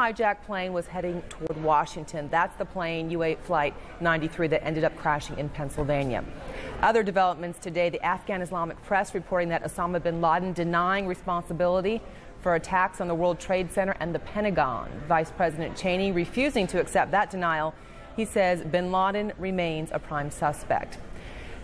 hijacked plane was heading toward Washington. That's the plane, U-8 Flight 93, that ended up crashing in Pennsylvania. Other developments today, the Afghan Islamic press reporting that Osama bin Laden denying responsibility for attacks on the World Trade Center and the Pentagon. Vice President Cheney refusing to accept that denial. He says bin Laden remains a prime suspect.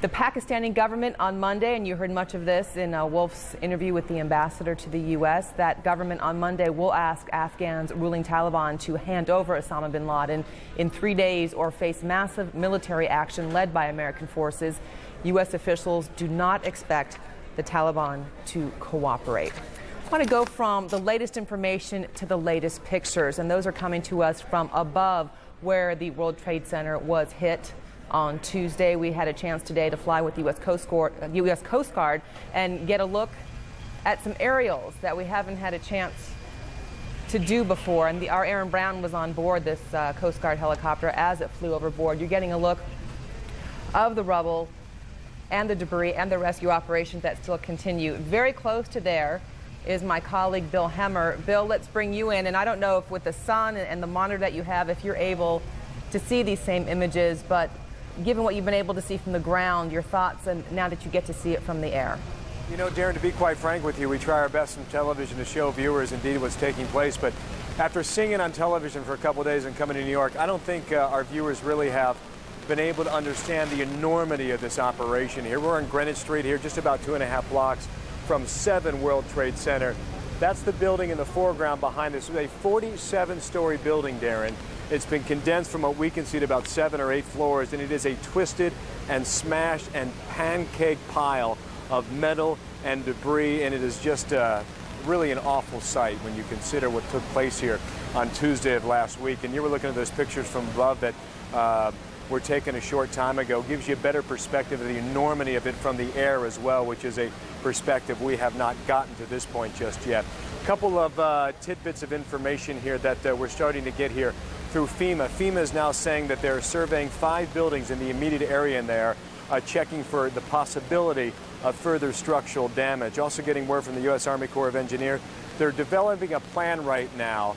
The Pakistani government on Monday, and you heard much of this in Wolf's interview with the ambassador to the U.S., that government on Monday will ask Afghans ruling Taliban to hand over Osama bin Laden in 3 days or face massive military action led by American forces. U.S. officials do not expect the Taliban to cooperate. I want to go from the latest information to the latest pictures, and those are coming to us from above where the World Trade Center was hit on Tuesday. We had a chance today to fly with the U.S. Coast Guard and get a look at some aerials that we haven't had a chance to do before. And our Aaron Brown was on board this Coast Guard helicopter as it flew overboard. You're getting a look of the rubble and the debris and the rescue operations that still continue. Very close to there is my colleague Bill Hemmer. Bill, let's bring you in. And I don't know if with the sun and the monitor that you have, if you're able to see these same images, but given what you've been able to see from the ground, your thoughts and now that you get to see it from the air. You know, Darren, to be quite frank with you, we try our best in television to show viewers indeed what's taking place, but after seeing it on television for a couple of days and coming to New York, I don't think our viewers really have been able to understand the enormity of this operation here. We're on Greenwich Street here, just about 2.5 blocks from 7 World Trade Center. That's the building in the foreground behind us. It's a 47-story building, Darren. It's been condensed from what we can see to about 7 or 8 floors, and it is a twisted and smashed and pancake pile of metal and debris, and it is just really an awful sight when you consider what took place here on Tuesday of last week. And you were looking at those pictures from above that were taken a short time ago. Gives you a better perspective of the enormity of it from the air as well, which is a perspective we have not gotten to this point just yet. A couple of tidbits of information here that we're starting to get here through FEMA. FEMA is now saying that they're surveying 5 buildings in the immediate area in there, checking for the possibility of further structural damage. Also getting word from the U.S. Army Corps of Engineers, they're developing a plan right now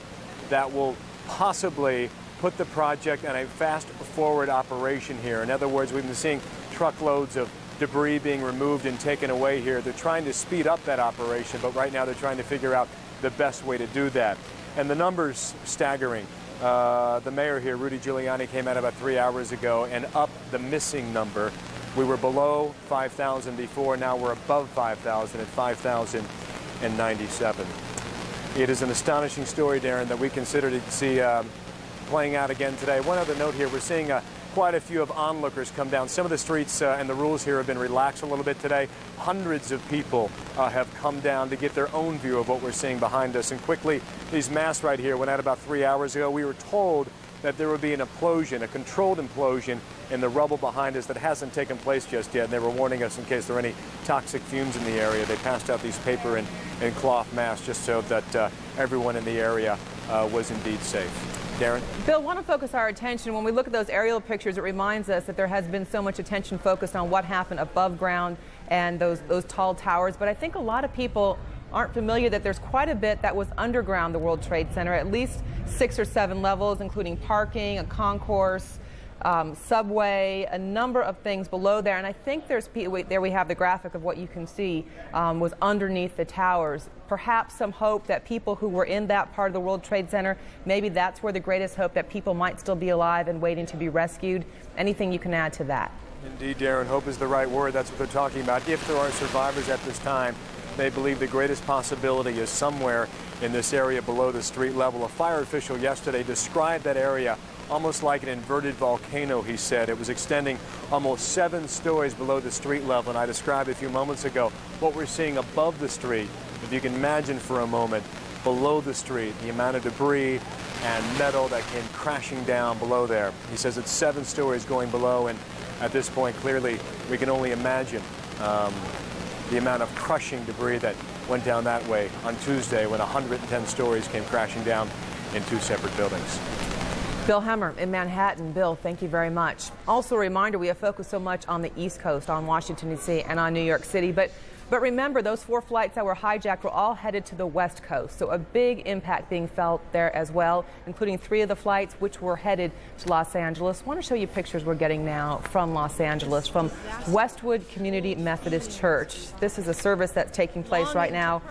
that will possibly put the project on a fast-forward operation here. In other words, we've been seeing truckloads of debris being removed and taken away here. They're trying to speed up that operation, but right now they're trying to figure out the best way to do that. And the numbers staggering. The mayor here, Rudy Giuliani, came out about 3 hours ago and upped the missing number. We were below 5,000 before, now we're above 5,000 at 5,097. It is an astonishing story, Darren, that we consider to see playing out again today. One other note here, we're seeing quite a few of onlookers come down. Some of the streets and the rules here have been relaxed a little bit today. Hundreds of people have come down to get their own view of what we're seeing behind us. And quickly, these masks right here went out about 3 hours ago. We were told that there would be an implosion, a controlled implosion in the rubble behind us that hasn't taken place just yet. And they were warning us in case there were any toxic fumes in the area. They passed out these paper and cloth masks just so that everyone in the area was indeed safe. Darren? Bill, I want to focus our attention. When we look at those aerial pictures, it reminds us that there has been so much attention focused on what happened above ground and those tall towers. But I think a lot of people aren't familiar that there's quite a bit that was underground the World Trade Center, at least 6 or 7 levels, including parking, a concourse, subway, a number of things below there. And I think there we have the graphic of what you can see was underneath the towers. Perhaps some hope that people who were in that part of the World Trade Center, maybe that's where the greatest hope that people might still be alive and waiting to be rescued. Anything you can add to that? Indeed, Darren, hope is the right word. That's what they're talking about. If there are survivors at this time, they believe the greatest possibility is somewhere in this area below the street level. A fire official yesterday described that area almost like an inverted volcano, he said. It was extending almost 7 stories below the street level, and I described a few moments ago what we're seeing above the street. If you can imagine for a moment, below the street, the amount of debris and metal that came crashing down below there. He says it's 7 stories going below, and at this point, clearly, we can only imagine the amount of crushing debris that went down that way on Tuesday when 110 stories came crashing down in 2 separate buildings. Bill Hemmer in Manhattan. Bill, thank you very much. Also a reminder, we have focused so much on the East Coast, on Washington, D.C., and on New York City, but But remember, those 4 flights that were hijacked were all headed to the West Coast, so a big impact being felt there as well, including 3 of the flights which were headed to Los Angeles. I want to show you pictures we're getting now from Los Angeles, from Westwood Community Methodist Church. This is a service that's taking place right now.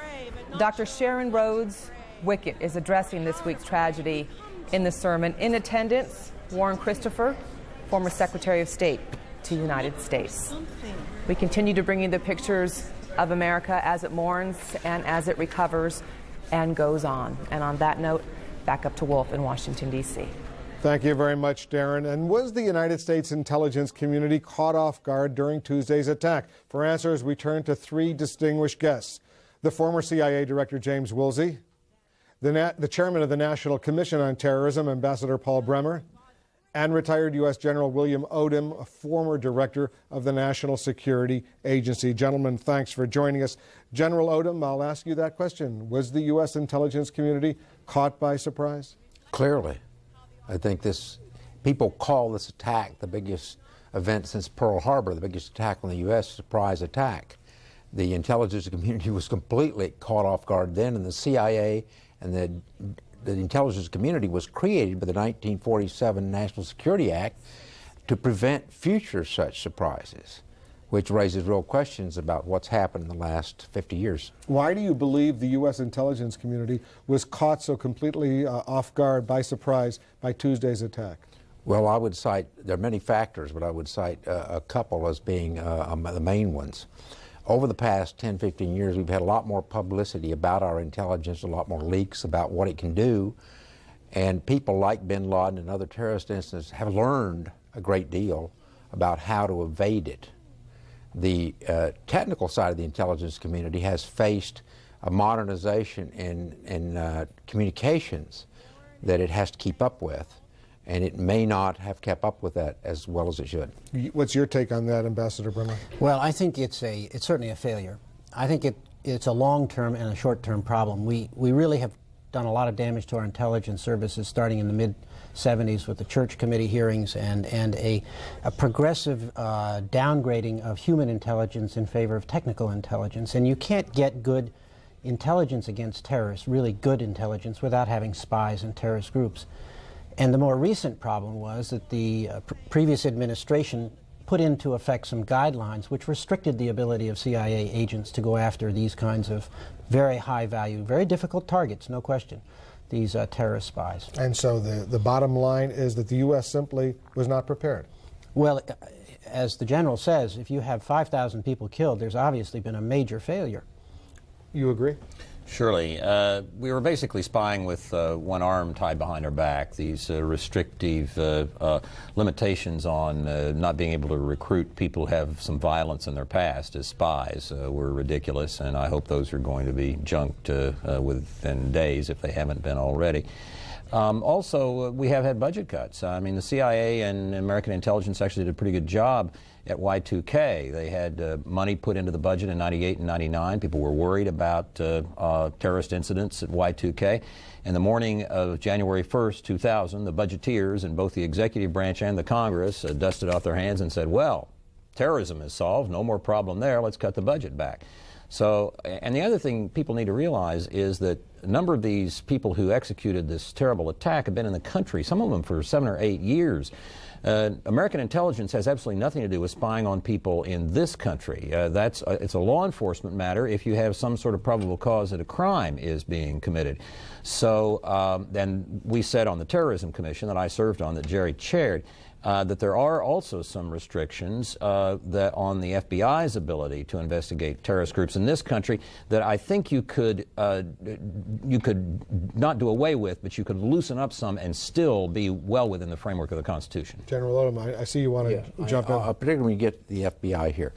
Dr. Sharon Rhodes Wickett is addressing this week's tragedy in the sermon. In attendance, Warren Christopher, former Secretary of State to the United States. We continue to bring you the pictures of America as it mourns and as it recovers and goes on. And on that note, back up to Wolf in Washington, D.C. Thank you very much, Darren. And was the United States intelligence community caught off guard during Tuesday's attack? For answers, we turn to 3 distinguished guests. The former CIA Director James Woolsey, the chairman of the National Commission on Terrorism, Ambassador Paul Bremer, and retired U.S. General William Odom, a former director of the National Security Agency. Gentlemen, thanks for joining us. General Odom, I'll ask you that question. Was the U.S. intelligence community caught by surprise? Clearly. I think people call this attack the biggest event since Pearl Harbor, the biggest attack on the U.S. surprise attack. The intelligence community was completely caught off guard then, and the CIA and the intelligence community was created by the 1947 National Security Act to prevent future such surprises, which raises real questions about what's happened in the last 50 years. Why do you believe the U.S. intelligence community was caught so completely off guard, by surprise, by Tuesday's attack? Well, I would cite, there are many factors, but I would cite a couple as being the main ones. Over the past 10, 15 years, we've had a lot more publicity about our intelligence, a lot more leaks about what it can do, and people like bin Laden and other terrorist incidents have learned a great deal about how to evade it. The technical side of the intelligence community has faced a modernization in communications that it has to keep up with, and it may not have kept up with that as well as it should. What's your take on that, Ambassador Bremer? Well, I think it's certainly a failure. I think it's a long-term and a short-term problem. We really have done a lot of damage to our intelligence services starting in the mid-'70s with the Church Committee hearings and a progressive downgrading of human intelligence in favor of technical intelligence. And you can't get good intelligence against terrorists, really good intelligence, without having spies and terrorist groups. And the more recent problem was that the previous administration put into effect some guidelines which restricted the ability of CIA agents to go after these kinds of very high-value, very difficult targets, no question, these terrorist spies. And so the bottom line is that the U.S. simply was not prepared. Well, as the general says, if you have 5,000 people killed, there's obviously been a major failure. You agree? Surely. We were basically spying with one arm tied behind our back. These restrictive limitations on not being able to recruit people who have some violence in their past as spies were ridiculous, and I hope those are going to be junked within days if they haven't been already. Also, we have had budget cuts. I mean, the CIA and American intelligence actually did a pretty good job at Y2K. They had money put into the budget in '98 and '99. People were worried about terrorist incidents at Y2K. In the morning of January 1st, 2000, the budgeteers in both the executive branch and the Congress dusted off their hands and said, well, terrorism is solved, no more problem there, let's cut the budget back. So, and the other thing people need to realize is that a number of these people who executed this terrible attack have been in the country, some of them for 7 or 8 years. American intelligence has absolutely nothing to do with spying on people in this country. It's a law enforcement matter if you have some sort of probable cause that a crime is being committed. So then we said on the Terrorism Commission that I served on, that Jerry chaired, that there are also some restrictions that on the FBI's ability to investigate terrorist groups in this country that I think you could not do away with, but you could loosen up some and still be well within the framework of the Constitution. General Odom, I see you want to jump in. Particularly when you get the FBI here.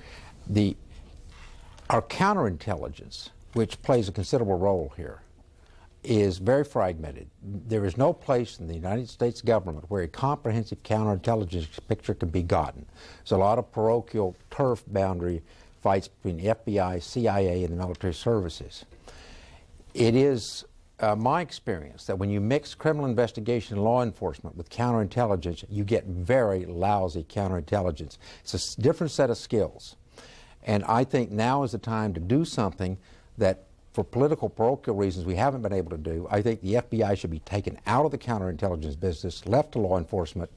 Our counterintelligence, which plays a considerable role here, is very fragmented. There is no place in the United States government where a comprehensive counterintelligence picture can be gotten. There's a lot of parochial turf boundary fights between the FBI, CIA, and the military services. It is my experience that when you mix criminal investigation and law enforcement with counterintelligence, you get very lousy counterintelligence. It's a different set of skills. And I think now is the time to do something that, for political parochial reasons, we haven't been able to do. I think the FBI should be taken out of the counterintelligence business, left to law enforcement.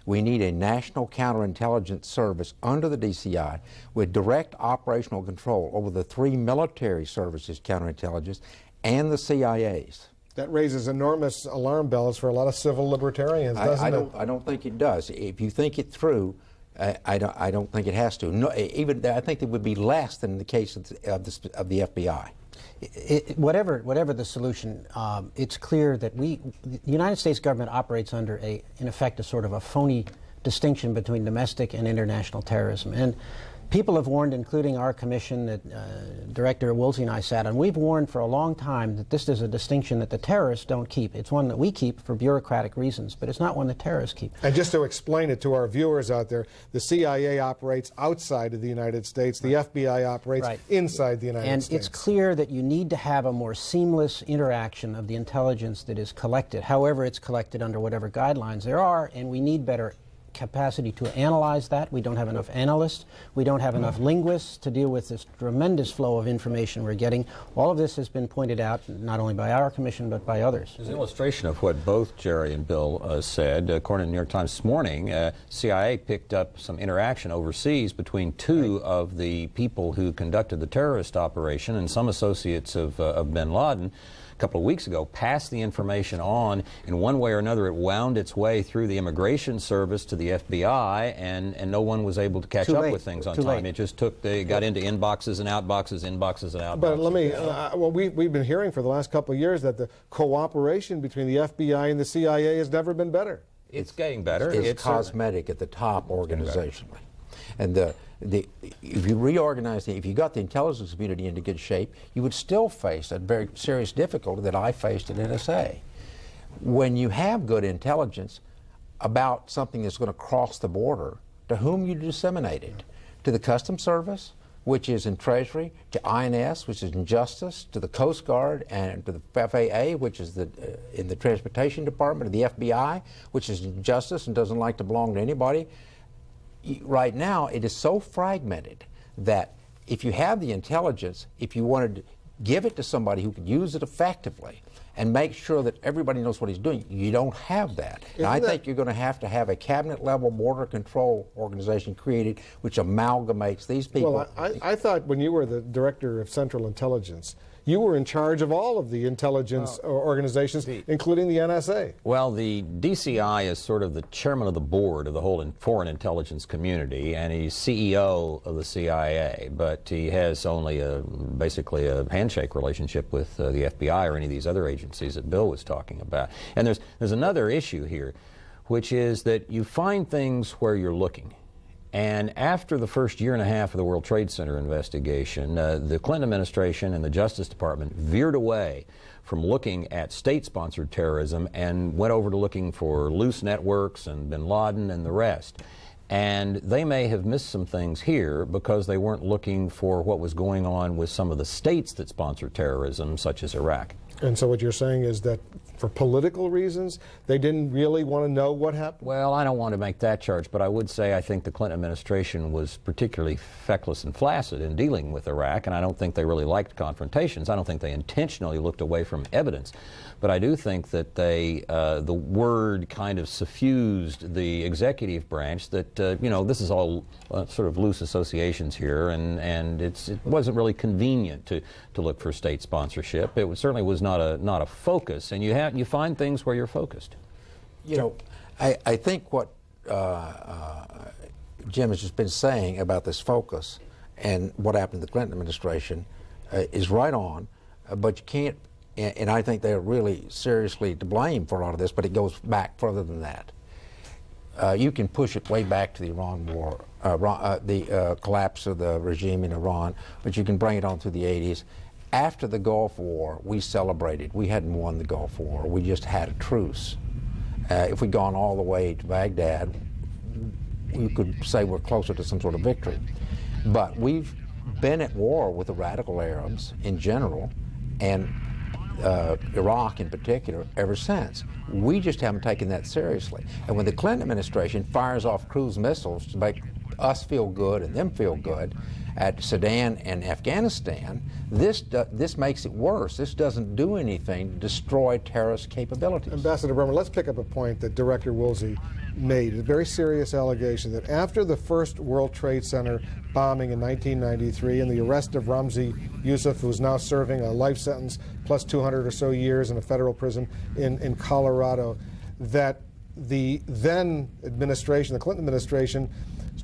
We need a national counterintelligence service under the DCI with direct operational control over the 3 military services counterintelligence and the CIA's. That raises enormous alarm bells for a lot of civil libertarians, doesn't it? I don't think it does. If you think it through, I don't think it has to. No, I think it would be less than the case of the FBI. Whatever the solution, it's clear that the United States government operates under in effect, a sort of a phony distinction between domestic and international terrorism. And people have warned, including our commission that Director Woolsey and I sat on, we've warned for a long time that this is a distinction that the terrorists don't keep. It's one that we keep for bureaucratic reasons, but it's not one the terrorists keep. And just to explain it to our viewers out there, the CIA operates outside of the United States, the FBI operates inside the United States. And it's clear that you need to have a more seamless interaction of the intelligence that is collected, however it's collected under whatever guidelines there are, and we need better capacity to analyze that. We don't have enough analysts. We don't have enough linguists to deal with this tremendous flow of information we're getting. All of this has been pointed out not only by our commission but by others. As an illustration of what both Jerry and Bill said, according to the New York Times this morning, CIA picked up some interaction overseas between 2 of the people who conducted the terrorist operation and some associates of bin Laden. A couple of weeks ago, passed the information on. In one way or another, it wound its way through the Immigration Service to the FBI, and no one was able to catch up with things on time. It just took, they got into inboxes and outboxes, inboxes and outboxes. But let me, well, we've been hearing for the last couple of years that the cooperation between the FBI and the CIA has never been better. It's getting better. It's cosmetic at the top organizationally. And if you reorganize, if you got the intelligence community into good shape, you would still face a very serious difficulty that I faced at NSA. When you have good intelligence about something that's going to cross the border, to whom you disseminate it? To the Customs Service, which is in Treasury, to INS, which is in Justice, to the Coast Guard, and to the FAA, which is in the Transportation Department, to the FBI, which is in Justice and doesn't like to belong to anybody. Right now, it is so fragmented that if you have the intelligence, if you wanted to give it to somebody who could use it effectively and make sure that everybody knows what he's doing, you don't have that. And I think you're going to have a cabinet-level border control organization created which amalgamates these people. Well, I thought when you were the Director of Central Intelligence, you were in charge of all of the intelligence organizations, including the NSA. Well, the DCI is sort of the chairman of the board of the whole foreign intelligence community, and he's CEO of the CIA, but he has only basically a handshake relationship with the FBI or any of these other agencies that Bill was talking about. And there's another issue here, which is that you find things where you're looking. And after the first year and a half of the World Trade Center investigation, the Clinton administration and the Justice Department veered away from looking at state-sponsored terrorism and went over to looking for loose networks and bin Laden and the rest. And they may have missed some things here because they weren't looking for what was going on with some of the states that sponsor terrorism, such as Iraq. And so what you're saying is that for political reasons, they didn't really want to know what happened? Well, I don't want to make that charge, but I would say I think the Clinton administration was particularly feckless and flaccid in dealing with Iraq, and I don't think they really liked confrontations. I don't think they intentionally looked away from evidence. But I do think that the word kind of suffused the executive branch that, you know, this is all sort of loose associations here, and it wasn't really convenient to look for state sponsorship. It certainly was not a focus, and you find things where you're focused. You know, I think what Jim has just been saying about this focus and what happened to the Clinton administration is right on, but you can't. And I think they're really seriously to blame for a lot of this, but it goes back further than that. You can push it way back to the Iran war, the collapse of the regime in Iran, but you can bring it on through the 80s. After the Gulf War, we celebrated. We hadn't won the Gulf War. We just had a truce. If we'd gone all the way to Baghdad, you could say we're closer to some sort of victory. But we've been at war with the radical Arabs in general, and Iraq in particular, ever since. We just haven't taken that seriously. And when the Clinton administration fires off cruise missiles to make us feel good and them feel good at Sudan and Afghanistan, this makes it worse. This doesn't do anything to destroy terrorist capabilities. Ambassador Bremer, let's pick up a point that Director Woolsey made, a very serious allegation that after the first World Trade Center bombing in 1993 and the arrest of Ramzi Youssef, who is now serving a life sentence plus 200 or so years in a federal prison in Colorado, that the then administration, the Clinton administration,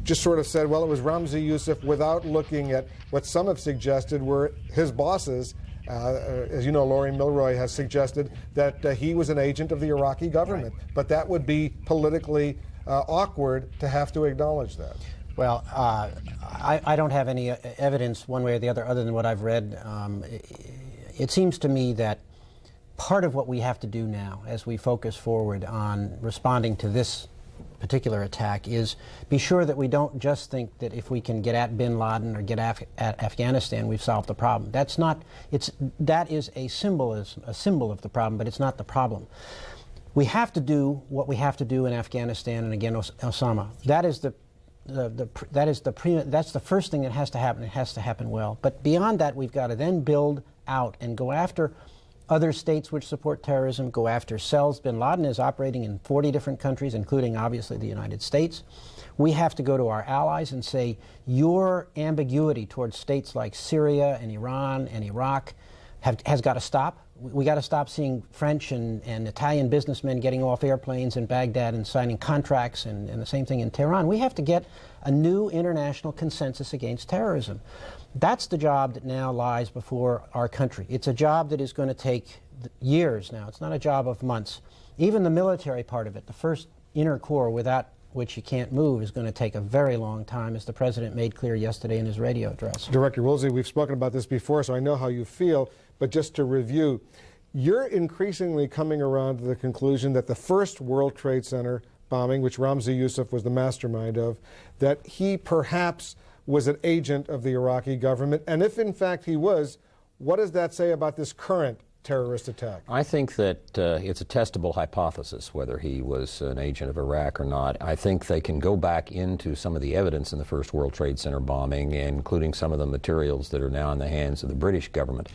just sort of said, well, it was Ramzi Youssef, without looking at what some have suggested were his bosses. As you know, Laurie Milroy has suggested that he was an agent of the Iraqi government. Right. But that would be politically awkward to have to acknowledge that. Well, I don't have any evidence one way or the other than what I've read. It seems to me that part of what we have to do now as we focus forward on responding to this particular attack is be sure that we don't just think that if we can get at bin Laden or get at Afghanistan, we've solved the problem. That is a symbol of the problem, but it's not the problem. We have to do what we have to do in Afghanistan and again Osama. That's the first thing that has to happen. It has to happen well. But beyond that, we've got to then build out and go after other states which support terrorism, go after cells. Bin Laden is operating in 40 different countries, including obviously the United States. We have to go to our allies and say, your ambiguity towards states like Syria and Iran and Iraq has got to stop. We got to stop seeing French and Italian businessmen getting off airplanes in Baghdad and signing contracts, and the same thing in Tehran. We have to get a new international consensus against terrorism. That's the job that now lies before our country. It's a job that is going to take years now. It's not a job of months. Even the military part of it, the first inner core without which you can't move, is going to take a very long time, as the President made clear yesterday in his radio address. Director Woolsey, we've spoken about this before, so I know how you feel, but just to review, you're increasingly coming around to the conclusion that the first World Trade Center bombing, which Ramzi Youssef was the mastermind of, that he perhaps was an agent of the Iraqi government, and if in fact he was, what does that say about this current terrorist attack? I think that it's a testable hypothesis whether he was an agent of Iraq or not. I think they can go back into some of the evidence in the first World Trade Center bombing, including some of the materials that are now in the hands of the British government,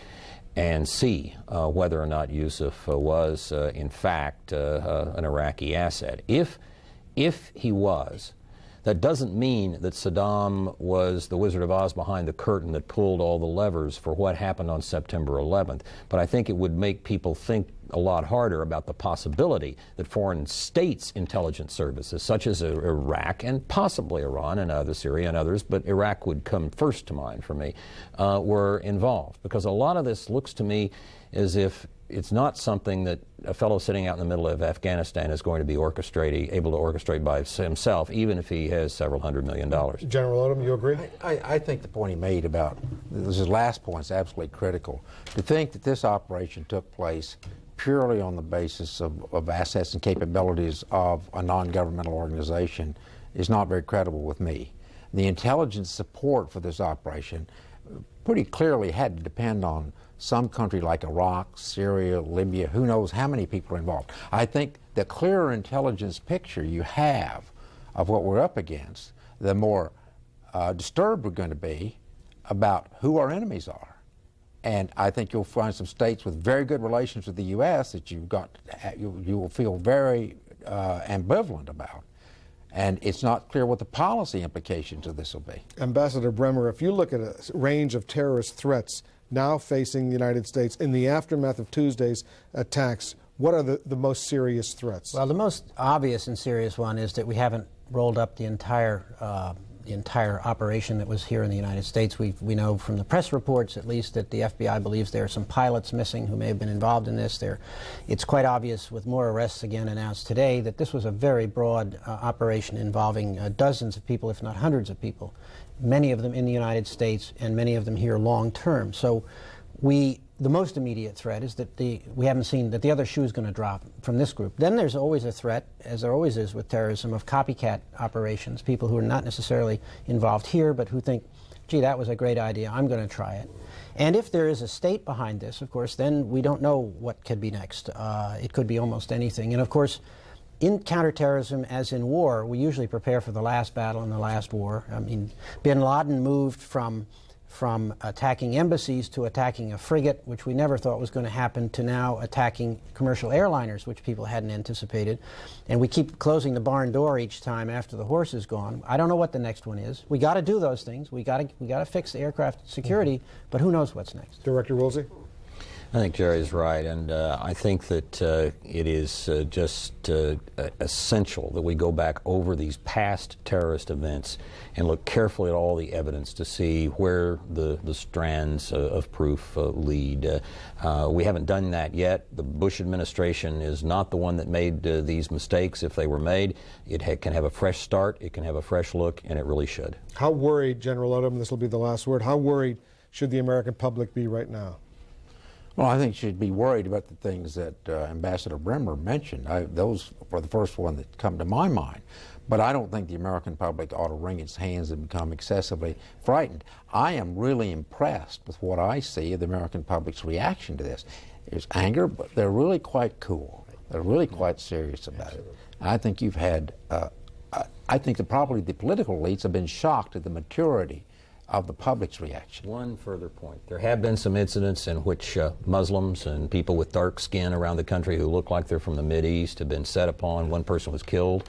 and see whether or not Youssef was in fact an Iraqi asset. If he was, that doesn't mean that Saddam was the Wizard of Oz behind the curtain that pulled all the levers for what happened on September 11th. But I think it would make people think a lot harder about the possibility that foreign states' intelligence services, such as Iraq and possibly Iran and other Syria and others, but Iraq would come first to mind for me, were involved. Because a lot of this looks to me as if it's not something that a fellow sitting out in the middle of Afghanistan is going to be able to orchestrate by himself, even if he has several $100 million. General Odom, you agree? I think the point he made about this last point is absolutely critical. To think that this operation took place purely on the basis of assets and capabilities of a non-governmental organization is not very credible with me. The intelligence support for this operation pretty clearly had to depend on some country like Iraq, Syria, Libya, who knows how many people are involved. I think the clearer intelligence picture you have of what we're up against, the more disturbed we're going to be about who our enemies are. And I think you'll find some states with very good relations with the U.S. that you will feel very ambivalent about. And it's not clear what the policy implications of this will be. Ambassador Bremer, if you look at a range of terrorist threats now facing the United States in the aftermath of Tuesday's attacks, what are the most serious threats? Well, the most obvious and serious one is that we haven't rolled up the entire operation that was here in the United States. We know from the press reports, at least, that the FBI believes there are some pilots missing who may have been involved in this. It's quite obvious, with more arrests again announced today, that this was a very broad operation involving dozens of people, if not hundreds of people, many of them in the United States and many of them here long term. So the most immediate threat is that we haven't seen that the other shoe is going to drop from this group. Then there's always a threat, as there always is with terrorism, of copycat operations, people who are not necessarily involved here but who think, gee, that was a great idea, I'm going to try it. And if there is a state behind this, of course, then we don't know what could be next. It could be almost anything. And of course, in counterterrorism, as in war, we usually prepare for the last battle and the last war. I mean, bin Laden moved from attacking embassies to attacking a frigate, which we never thought was going to happen, to now attacking commercial airliners, which people hadn't anticipated. And we keep closing the barn door each time after the horse is gone. I don't know what the next one is. We got to do those things. We got to fix the aircraft security, but who knows what's next? Director Woolsey? I think Jerry's right, and I think that it is just essential that we go back over these past terrorist events and look carefully at all the evidence to see where the strands of proof lead. We haven't done that yet. The Bush administration is not the one that made these mistakes. If they were made, it can have a fresh start, it can have a fresh look, and it really should. How worried, General Odom, this will be the last word, how worried should the American public be right now? Well, I think you should be worried about the things that Ambassador Bremer mentioned. Those were the first one that come to my mind. But I don't think the American public ought to wring its hands and become excessively frightened. I am really impressed with what I see of the American public's reaction to this. There's anger, but they're really quite cool. They're really quite serious about it. I think you've had, I think probably the political elites have been shocked at the maturity of the public's reaction. One further point. There have been some incidents in which Muslims and people with dark skin around the country who look like they're from the Mideast have been set upon. One person was killed.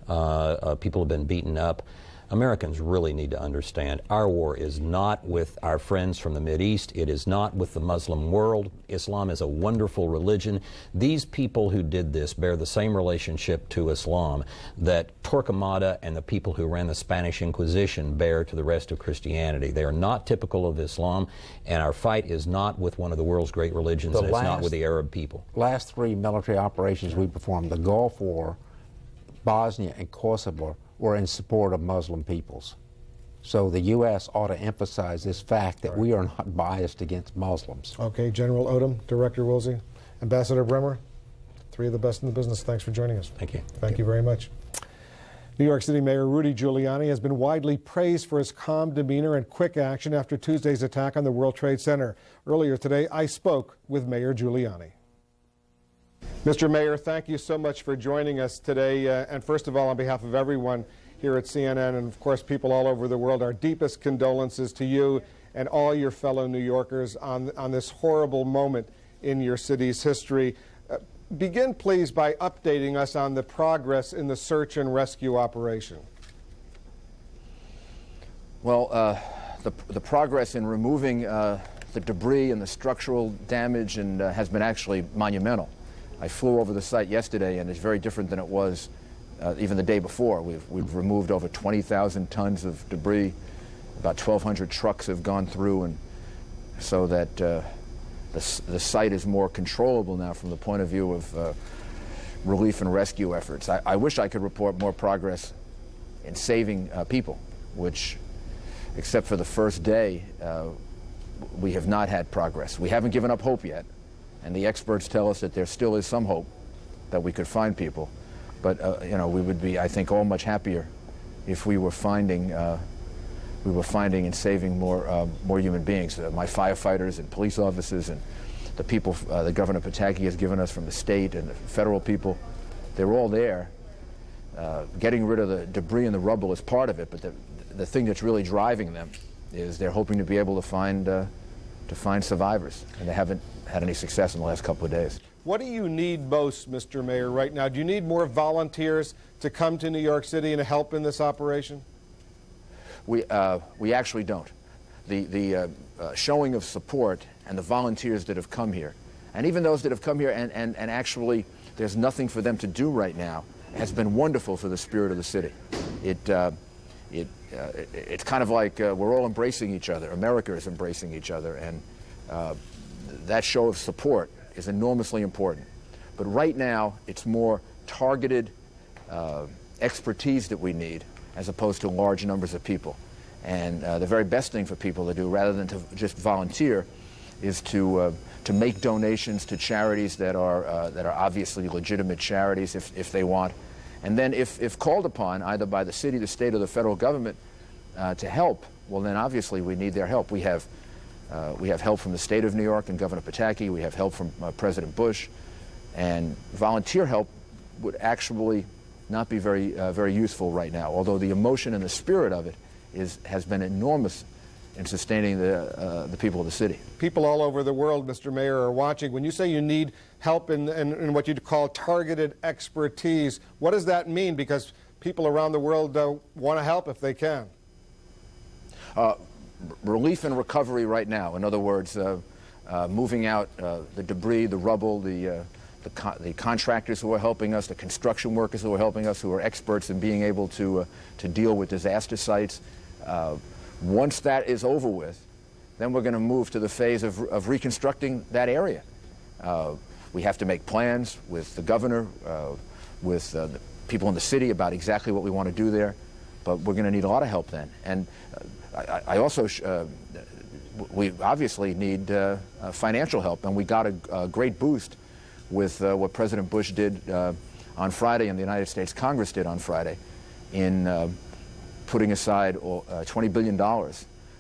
People have been beaten up. Americans really need to understand our war is not with our friends from the Mideast. It is not with the Muslim world. Islam is a wonderful religion. These people who did this bear the same relationship to Islam that Torquemada and the people who ran the Spanish Inquisition bear to the rest of Christianity. They are not typical of Islam, and our fight is not with one of the world's great religions, and it's not with the Arab people. Last three military operations we performed, the Gulf War, Bosnia, and Kosovo, were in support of Muslim peoples. So the U.S. ought to emphasize this fact that we are not biased against Muslims. Okay, General Odom, Director Woolsey, Ambassador Bremer, three of the best in the business. Thanks for joining us. Thank you. Thank you very much. New York City Mayor Rudy Giuliani has been widely praised for his calm demeanor and quick action after Tuesday's attack on the World Trade Center. Earlier today, I spoke with Mayor Giuliani. Mr. Mayor, thank you so much for joining us today. And first of all, on behalf of everyone here at CNN and, of course, people all over the world, our deepest condolences to you and all your fellow New Yorkers on this horrible moment in your city's history. Begin, please, by updating us on the progress in the search and rescue operation. Well, the progress in removing the debris and the structural damage has been actually monumental. I flew over the site yesterday, and it's very different than it was even the day before. We've removed over 20,000 tons of debris. About 1,200 trucks have gone through, and so that the site is more controllable now from the point of view of relief and rescue efforts. I wish I could report more progress in saving people, which, except for the first day, we have not had progress. We haven't given up hope yet. And the experts tell us that there still is some hope that we could find people. But, you know, we would be, I think, all much happier if we were finding and saving more human beings. My firefighters and police officers and the people that Governor Pataki has given us from the state and the federal people, they're all there. Getting rid of the debris and the rubble is part of it, but the thing that's really driving them is they're hoping to be able to find survivors, and they haven't had any success in the last couple of days. What do you need most, Mr. Mayor, right now? Do you need more volunteers to come to New York City and help in this operation? We actually don't. The showing of support and the volunteers that have come here, and even those that have come here and actually there's nothing for them to do right now, has been wonderful for the spirit of the city. It's kind of like we're all embracing each other. America is embracing each other, and that show of support is enormously important. But right now, it's more targeted expertise that we need as opposed to large numbers of people. And the very best thing for people to do, rather than to just volunteer, is to make donations to charities that are obviously legitimate charities if they want. And then if called upon, either by the city, the state, or the federal government to help, well then obviously we need their help. We have help from the state of New York and Governor Pataki. We have help from President Bush. And volunteer help would actually not be very useful right now, although the emotion and the spirit of it has been enormous in sustaining the people of the city. People all over the world, Mr. Mayor, are watching. When you say you need help in what you'd call targeted expertise, what does that mean? Because people around the world want to help if they can. Relief and recovery right now. In other words, moving out the debris, the rubble, the contractors who are helping us, the construction workers who are helping us, who are experts in being able to deal with disaster sites. Once that is over with, then we're going to move to the phase of reconstructing that area. We have to make plans with the governor, with the people in the city about exactly what we want to do there, but we're going to need a lot of help then. And I also, we obviously need financial help, and we got a great boost with what President Bush did on Friday and the United States Congress did on Friday in putting aside $20 billion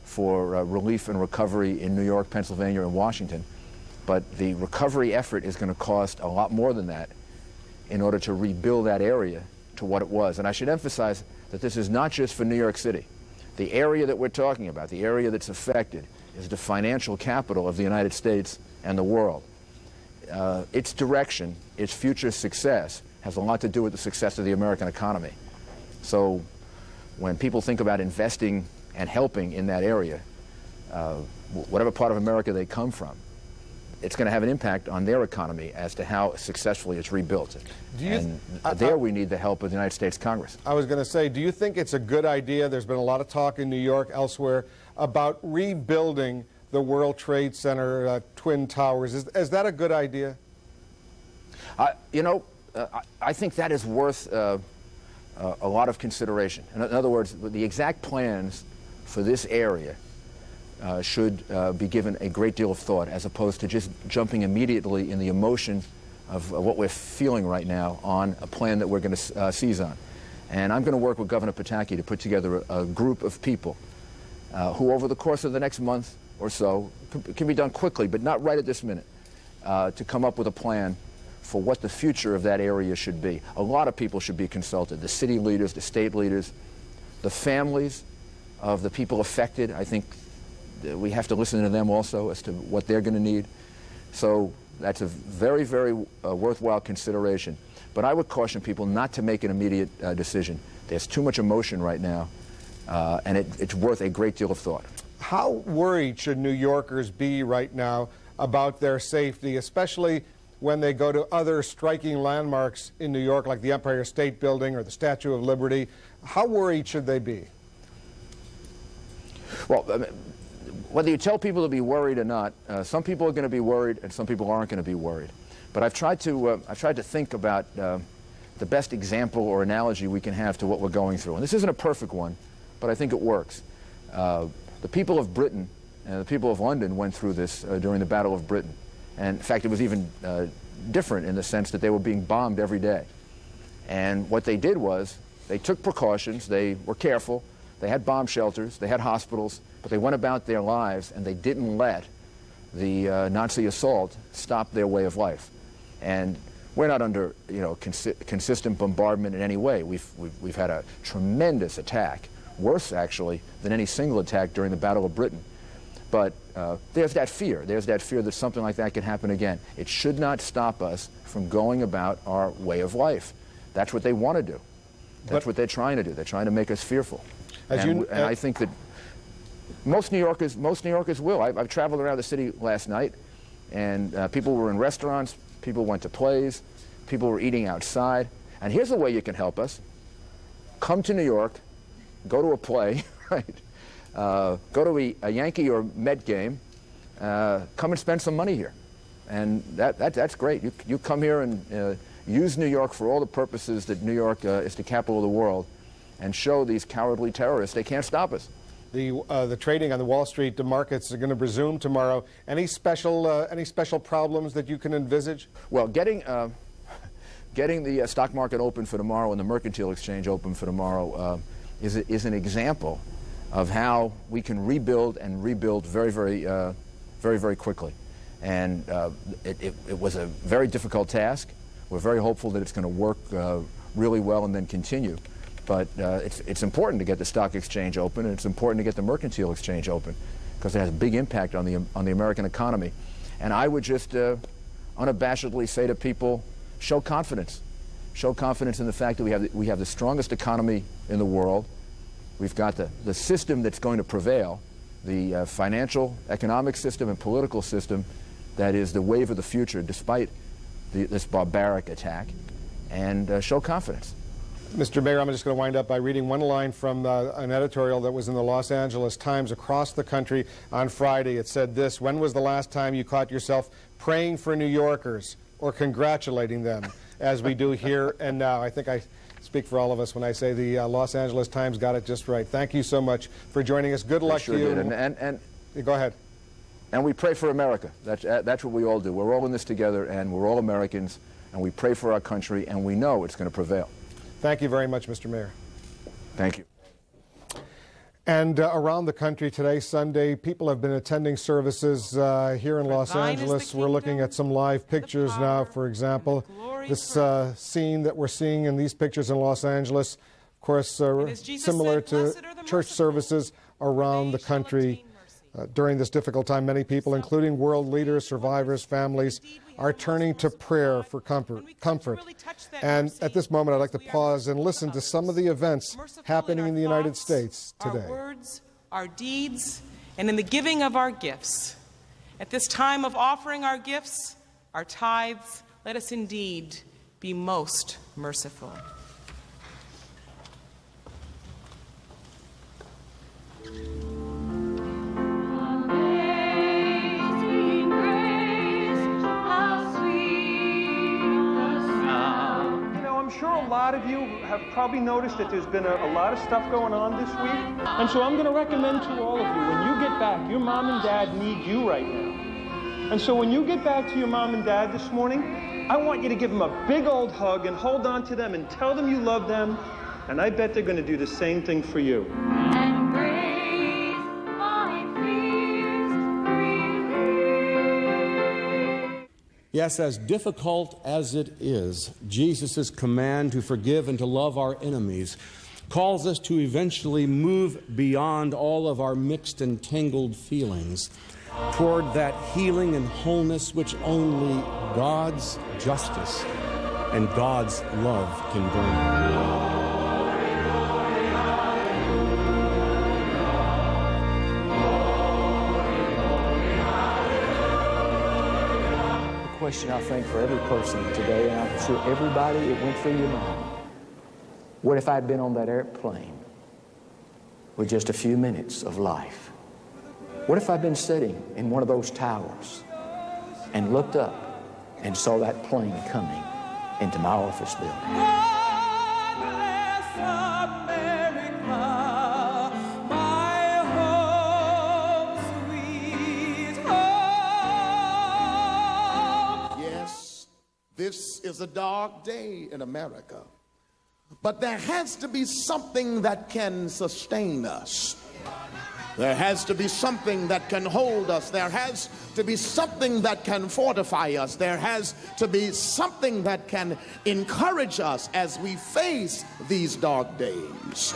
for relief and recovery in New York, Pennsylvania, and Washington. But the recovery effort is going to cost a lot more than that in order to rebuild that area to what it was. And I should emphasize that this is not just for New York City. The area that we're talking about, the area that's affected, is the financial capital of the United States and the world. Its direction, its future success, has a lot to do with the success of the American economy. So when people think about investing and helping in that area, whatever part of America they come from, it's going to have an impact on their economy as to how successfully it's rebuilt. There we need the help of the United States Congress. I was going to say, do you think it's a good idea? There's been a lot of talk in New York, elsewhere, about rebuilding the World Trade Center Twin Towers. Is that a good idea? You know, I think that is worth a lot of consideration. In other words, the exact plans for this area should be given a great deal of thought, as opposed to just jumping immediately in the emotion of what we're feeling right now on a plan that we're going to seize on. And I'm going to work with Governor Pataki to put together a group of people who, over the course of the next month or so, can be done quickly, but not right at this minute, to come up with a plan for what the future of that area should be. A lot of people should be consulted: the city leaders, the state leaders, the families of the people affected. I think we have to listen to them also as to what they're going to need. So that's a very, very worthwhile consideration. But I would caution people not to make an immediate decision. There's too much emotion right now, and it's worth a great deal of thought. How worried should New Yorkers be right now about their safety, especially when they go to other striking landmarks in New York, like the Empire State Building or the Statue of Liberty? How worried should they be? Well, I mean, whether you tell people to be worried or not, some people are going to be worried and some people aren't going to be worried. But I've tried to think about the best example or analogy we can have to what we're going through. And this isn't a perfect one, but I think it works. The people of Britain and the people of London went through this during the Battle of Britain. And in fact, it was even different in the sense that they were being bombed every day. And what they did was they took precautions, they were careful, they had bomb shelters, they had hospitals, but they went about their lives and they didn't let the Nazi assault stop their way of life. And we're not under, consistent bombardment in any way. We've had a tremendous attack, worse actually than any single attack during the Battle of Britain. But there's that fear. There's that fear that something like that can happen again. It should not stop us from going about our way of life. That's what they want to do. That's what they're trying to do. They're trying to make us fearful. And I think that most New Yorkers will. I've traveled around the city last night, and people were in restaurants, people went to plays, people were eating outside. And here's the way you can help us. Come to New York, go to a play, right? Go to a Yankee or Met game, come and spend some money here. And that's great. You come here and use New York for all the purposes that New York is the capital of the world, and show these cowardly terrorists they can't stop us. The trading on the Wall Street markets are going to resume tomorrow. Any special problems that you can envisage? Well, getting the stock market open for tomorrow and the mercantile exchange open for tomorrow is an example of how we can rebuild and rebuild very, very quickly. And it was a very difficult task. We're very hopeful that it's going to work really well and then continue. But it's important to get the stock exchange open, and it's important to get the mercantile exchange open, because it has a big impact on the American economy. And I would just unabashedly say to people, show confidence. Show confidence in the fact that we have the strongest economy in the world. We've got the system that's going to prevail, the financial, economic system, and political system that is the wave of the future, despite this barbaric attack, and show confidence. Mr. Mayor, I'm just going to wind up by reading one line from an editorial that was in the Los Angeles Times across the country on Friday. It said this: when was the last time you caught yourself praying for New Yorkers or congratulating them, as we do here and now? I think I speak for all of us when I say the Los Angeles Times got it just right. Thank you so much for joining us. Good luck to you. And go ahead. And we pray for America. That's what we all do. We're all in this together, and we're all Americans, and we pray for our country, and we know it's going to prevail. Thank you very much, Mr. Mayor. Thank you. And around the country today, Sunday, people have been attending services here in Los Angeles. We're looking at some live pictures now, for example. This scene that we're seeing in these pictures in Los Angeles, of course, similar to church services around the country. During this difficult time, many people, including world leaders, survivors, families, are turning to prayer for comfort. And at this moment, I'd like to pause and listen to some of the events happening in the United States today. Our words, our deeds, and in the giving of our gifts. At this time of offering our gifts, our tithes, let us indeed be most merciful. I'm sure a lot of you have probably noticed that there's been a lot of stuff going on this week. And so I'm going to recommend to all of you, when you get back, your mom and dad need you right now. And so when you get back to your mom and dad this morning, I want you to give them a big old hug and hold on to them and tell them you love them. And I bet they're going to do the same thing for you. Yes, as difficult as it is, Jesus' command to forgive and to love our enemies calls us to eventually move beyond all of our mixed and tangled feelings toward that healing and wholeness which only God's justice and God's love can bring. Question, I think, for every person today, and I'm sure everybody, it went through your mind. What if I'd been on that airplane with just a few minutes of life? What if I'd been sitting in one of those towers and looked up and saw that plane coming into my office building? This is a dark day in America, but there has to be something that can sustain us. There has to be something that can hold us. There has to be something that can fortify us. There has to be something that can encourage us as we face these dark days.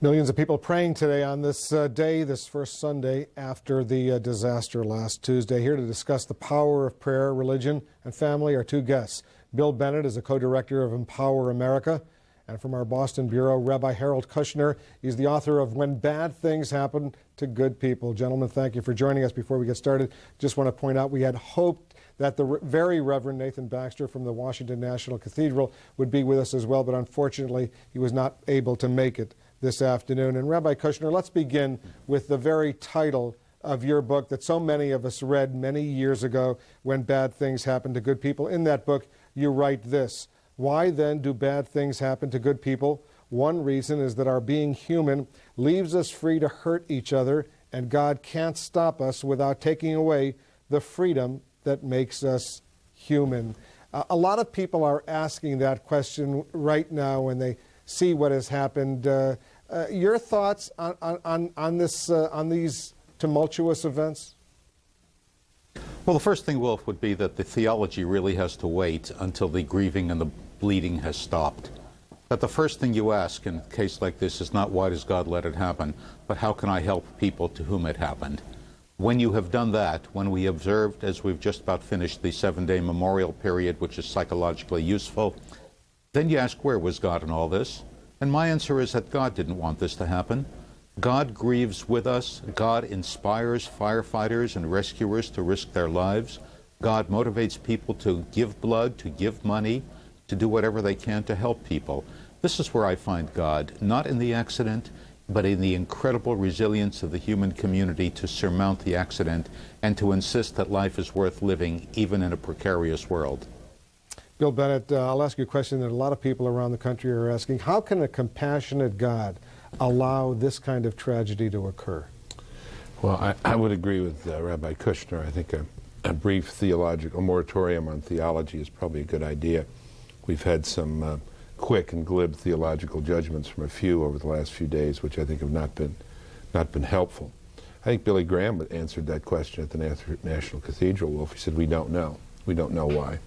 Millions of people praying today on this day, this first Sunday after the disaster last Tuesday. Here to discuss the power of prayer, religion, and family are two guests. Bill Bennett is a co-director of Empower America. And from our Boston Bureau, Rabbi Harold Kushner. He's the author of When Bad Things Happen to Good People. Gentlemen, thank you for joining us. Before we get started, just want to point out we had hoped that the very Reverend Nathan Baxter from the Washington National Cathedral would be with us as well, but unfortunately he was not able to make it this afternoon. And Rabbi Kushner, let's begin with the very title of your book that so many of us read many years ago, When Bad Things Happen to Good People. In that book, you write this: why then do bad things happen to good people? One reason is that our being human leaves us free to hurt each other, and God can't stop us without taking away the freedom that makes us human. A lot of people are asking that question right now when they see what has happened. Your thoughts on these tumultuous events? Well, the first thing, Wolf, would be that the theology really has to wait until the grieving and the bleeding has stopped. That the first thing you ask in a case like this is not why does God let it happen, but how can I help people to whom it happened? When you have done that, when we observed, as we've just about finished, the 7-day memorial period, which is psychologically useful, then you ask, where was God in all this? And my answer is that God didn't want this to happen. God grieves with us. God inspires firefighters and rescuers to risk their lives. God motivates people to give blood, to give money, to do whatever they can to help people. This is where I find God, not in the accident, but in the incredible resilience of the human community to surmount the accident and to insist that life is worth living even in a precarious world. Bill Bennett, I'll ask you a question that a lot of people around the country are asking. How can a compassionate God allow this kind of tragedy to occur? Well, I would agree with Rabbi Kushner. I think a brief theological moratorium on theology is probably a good idea. We've had some quick and glib theological judgments from a few over the last few days, which I think have not been helpful. I think Billy Graham answered that question at the National Cathedral. Wolf, he said, we don't know. We don't know why.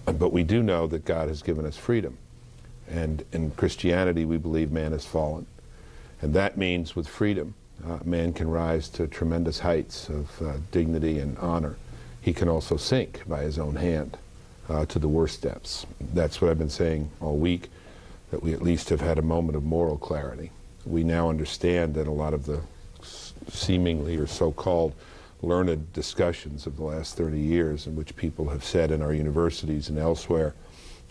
But we do know that God has given us freedom. And in Christianity, we believe man has fallen. And that means with freedom, man can rise to tremendous heights of dignity and honor. He can also sink by his own hand to the worst depths. That's what I've been saying all week, that we at least have had a moment of moral clarity. We now understand that a lot of the seemingly or so-called learned discussions of the last 30 years in which people have said in our universities and elsewhere,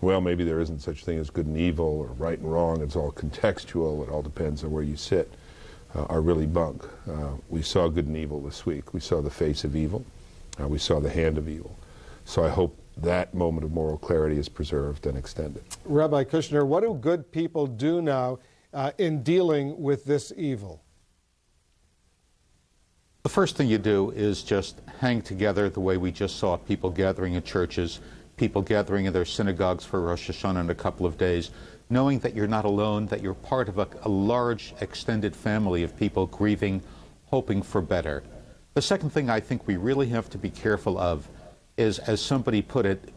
well, maybe there isn't such a thing as good and evil or right and wrong, it's all contextual, it all depends on where you sit, are really bunk. We saw good and evil this week. We saw the face of evil. We saw the hand of evil. So I hope that moment of moral clarity is preserved and extended. Rabbi Kushner, what do good people do now in dealing with this evil? The first thing you do is just hang together the way we just saw people gathering in churches, people gathering in their synagogues for Rosh Hashanah in a couple of days, knowing that you're not alone, that you're part of a large extended family of people grieving, hoping for better. The second thing I think we really have to be careful of is, as somebody put it,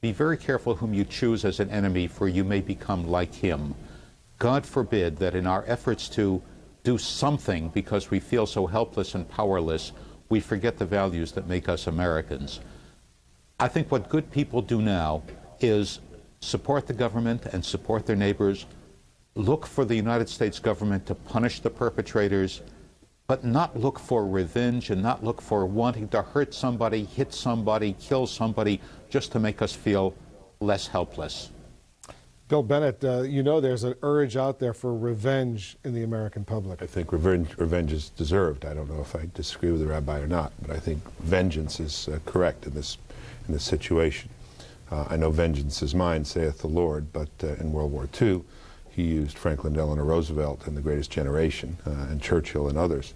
be very careful whom you choose as an enemy, for you may become like him. God forbid that in our efforts to do something because we feel so helpless and powerless, we forget the values that make us Americans. I think what good people do now is support the government and support their neighbors, look for the United States government to punish the perpetrators, but not look for revenge and not look for wanting to hurt somebody, hit somebody, kill somebody, just to make us feel less helpless. Bill Bennett, you know there's an urge out there for revenge in the American public. I think revenge is deserved. I don't know if I disagree with the rabbi or not, but I think vengeance is correct in this situation. I know vengeance is mine, saith the Lord, but in World War II, he used Franklin Delano Roosevelt and the Greatest Generation and Churchill and others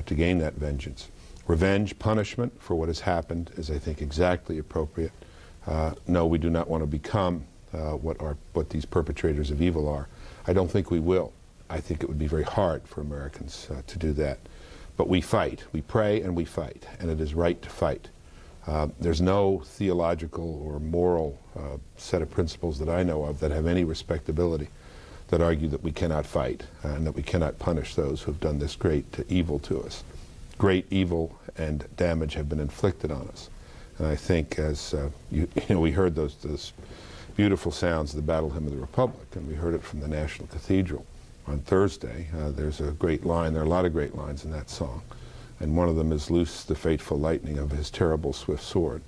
to gain that vengeance. Revenge, punishment for what has happened is, I think, exactly appropriate. No, we do not want to become what these perpetrators of evil are. I don't think we will. I think it would be very hard for Americans to do that. But we fight. We pray and we fight, and it is right to fight. There's no theological or moral set of principles that I know of that have any respectability that argue that we cannot fight and that we cannot punish those who have done this great evil to us. Great evil and damage have been inflicted on us. And I think as we heard those beautiful sounds of the Battle Hymn of the Republic, and we heard it from the National Cathedral on Thursday. There's a great line, there are a lot of great lines in that song, and one of them is, loose the fateful lightning of his terrible swift sword.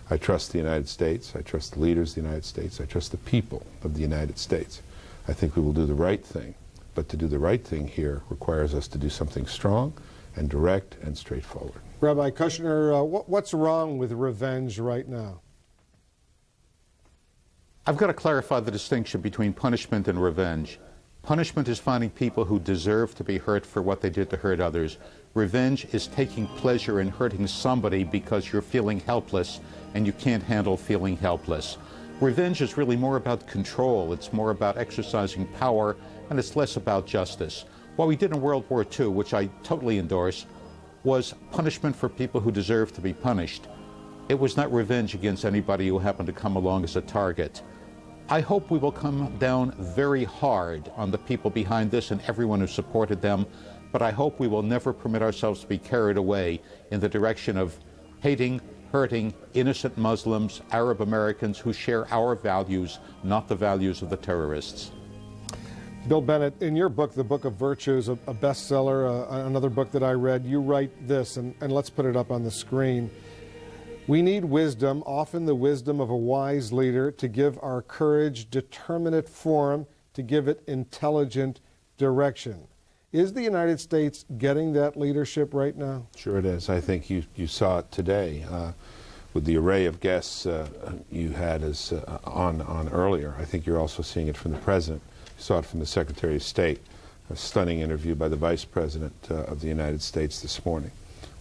I trust the United States, I trust the leaders of the United States, I trust the people of the United States. I think we will do the right thing, but to do the right thing here requires us to do something strong and direct and straightforward. Rabbi Kushner, what's wrong with revenge right now? I've got to clarify the distinction between punishment and revenge. Punishment is finding people who deserve to be hurt for what they did to hurt others. Revenge is taking pleasure in hurting somebody because you're feeling helpless and you can't handle feeling helpless. Revenge is really more about control. It's more about exercising power, and it's less about justice. What we did in World War II, which I totally endorse, was punishment for people who deserve to be punished. It was not revenge against anybody who happened to come along as a target. I hope we will come down very hard on the people behind this and everyone who supported them, but I hope we will never permit ourselves to be carried away in the direction of hating, hurting innocent Muslims, Arab Americans who share our values, not the values of the terrorists. Bill Bennett, in your book, The Book of Virtues, a bestseller, another book that I read, you write this, and let's put it up on the screen. We need wisdom, often the wisdom of a wise leader, to give our courage determinate form, to give it intelligent direction. Is the United States getting that leadership right now? Sure it is. I think you saw it today with the array of guests you had as on earlier. I think you're also seeing it from the President. You saw it from the Secretary of State. A stunning interview by the Vice President of the United States this morning.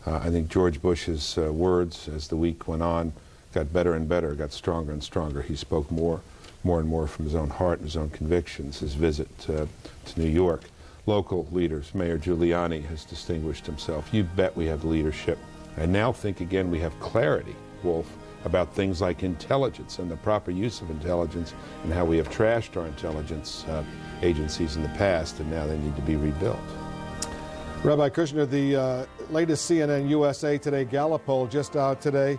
I think George Bush's words as the week went on got better and better, got stronger and stronger. He spoke more and more from his own heart and his own convictions. His visit to New York. Local leaders, Mayor Giuliani has distinguished himself. You bet we have leadership. I now think, again, we have clarity, Wolf, about things like intelligence and the proper use of intelligence and how we have trashed our intelligence agencies in the past, and now they need to be rebuilt. Rabbi Kushner, the latest CNN USA Today Gallup poll just out today